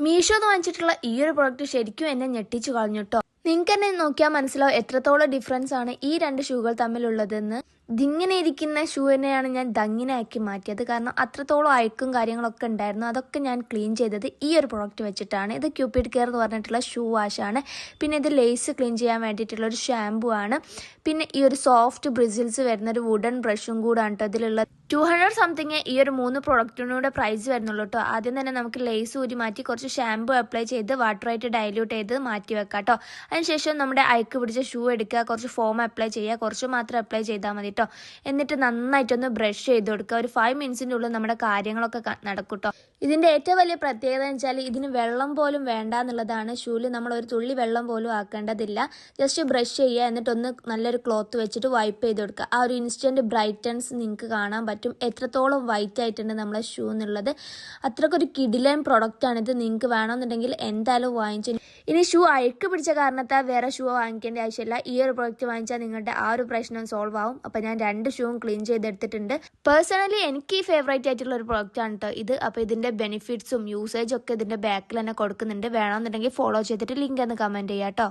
മീഷോന്ന് വാങ്ങിച്ചിട്ടുള്ള ഈ ഒരു പ്രൊഡക്റ്റ് ശരിക്കും എന്നെ ഞെട്ടിച്ചു കളഞ്ഞു ട്ടോ. നിങ്ങൾക്ക് തന്നെ നോക്കിയാൽ മനസ്സിലാവും എത്രത്തോളം ഡിഫറൻസ് ആണ് ഈ രണ്ട് ഷൂകൾ തമ്മിലുള്ളതെന്ന്. ഇതിങ്ങനെ ഇരിക്കുന്ന ഷൂവിനെയാണ് ഞാൻ ദങ്ങിനാക്കി മാറ്റിയത്. കാരണം അത്രത്തോളം അഴുക്കും കാര്യങ്ങളൊക്കെ ഉണ്ടായിരുന്നു. അതൊക്കെ ഞാൻ ക്ലീൻ ചെയ്തത് ഈ ഒരു പ്രൊഡക്റ്റ് വെച്ചിട്ടാണ്. ഇത് ക്യൂപിഡ് കെയർ എന്ന് പറഞ്ഞിട്ടുള്ള ഷൂ വാഷാണ്. പിന്നെ ഇത് ലേസ് ക്ലീൻ ചെയ്യാൻ വേണ്ടിയിട്ടുള്ള ഒരു ഷാമ്പു ആണ്. പിന്നെ ഈ ഒരു സോഫ്റ്റ് ബ്രിസിൽസ് വരുന്ന ഒരു വുഡൻ ബ്രഷും കൂടാണ് കേട്ടോ ഇതിലുള്ള. 200 സംതിങ് ഈ ഒരു 3 പ്രൊഡക്റ്റിനൂടെ പ്രൈസ് വരുന്നുള്ളൂ കേട്ടോ. ആദ്യം തന്നെ നമുക്ക് ലേസ് ഊരി മാറ്റി കുറച്ച് ഷാമ്പു അപ്ലൈ ചെയ്ത് വാട്ടറായിട്ട് ഡൈല്യൂട്ട് ചെയ്ത് മാറ്റി വെക്കാം കേട്ടോ. അതിനുശേഷം നമ്മുടെ അയക്ക് പിടിച്ച ഷൂ എടുക്കുക, കുറച്ച് ഫോം അപ്ലൈ ചെയ്യുക, കുറച്ച് മാത്രം അപ്ലൈ ചെയ്താൽ മതി കേട്ടോ. എന്നിട്ട് നന്നായിട്ടൊന്ന് ബ്രഷ് ചെയ്ത് കൊടുക്കുക. ഒരു 5 മിനിറ്റ്സിൻ്റെ ഉള്ളിൽ നമ്മുടെ കാര്യങ്ങളൊക്കെ നടക്കും കേട്ടോ. ഇതിൻ്റെ ഏറ്റവും വലിയ പ്രത്യേകത എന്ന് വെച്ചാൽ ഇതിന് വെള്ളം പോലും വേണ്ട എന്നുള്ളതാണ്. ഷൂവിൽ നമ്മൾ ഒരു തുള്ളി വെള്ളം പോലും ആക്കേണ്ടതില്ല. ജസ്റ്റ് ബ്രഷ് ചെയ്യുക, എന്നിട്ടൊന്ന് നല്ലൊരു ക്ലോത്ത് വെച്ചിട്ട് വൈപ്പ് ചെയ്ത് കൊടുക്കുക. ആ ഒരു ഇൻസ്റ്റൻറ്റ് ബ്രൈറ്റൻസ് നിങ്ങൾക്ക് കാണാൻ പറ്റും. എത്രത്തോളം വൈറ്റ് ആയിട്ടുണ്ട് നമ്മളെ ഷൂ എന്നുള്ളത്. അത്രക്കൊരു കിടിലൻ പ്രൊഡക്റ്റാണിത്. നിങ്ങൾക്ക് വേണമെന്നുണ്ടെങ്കിൽ എന്തായാലും വാങ്ങിച്ചു. ഇനി ഷൂ അഴുക്ക് പിടിച്ച കാരണത്താൽ വേറെ ഷൂ വാങ്ങിക്കേണ്ട ആവശ്യമില്ല. ഈ ഒരു പ്രൊഡക്റ്റ് വാങ്ങിച്ചാൽ നിങ്ങളുടെ ആ ഒരു പ്രശ്നം സോൾവ് ആവും. അപ്പോൾ ഞാൻ 2 ഷൂവും ക്ലീൻ ചെയ്തെടുത്തിട്ടുണ്ട്. പേഴ്സണലി എനിക്ക് ഫേവറേറ്റ് ആയിട്ടുള്ള ഒരു പ്രൊഡക്റ്റ് ആണ് കേട്ടോ ഇത്. അപ്പോൾ ഇതിൻ്റെ ബെനിഫിറ്റ്സും യൂസേജും ഒക്കെ ഇതിൻ്റെ ബാക്കിൽ തന്നെ കൊടുക്കുന്നുണ്ട്. വേണമെന്നുണ്ടെങ്കിൽ ഫോളോ ചെയ്തിട്ട് ലിങ്ക് ഒന്ന് കമൻറ്റ് ചെയ്യാം കേട്ടോ.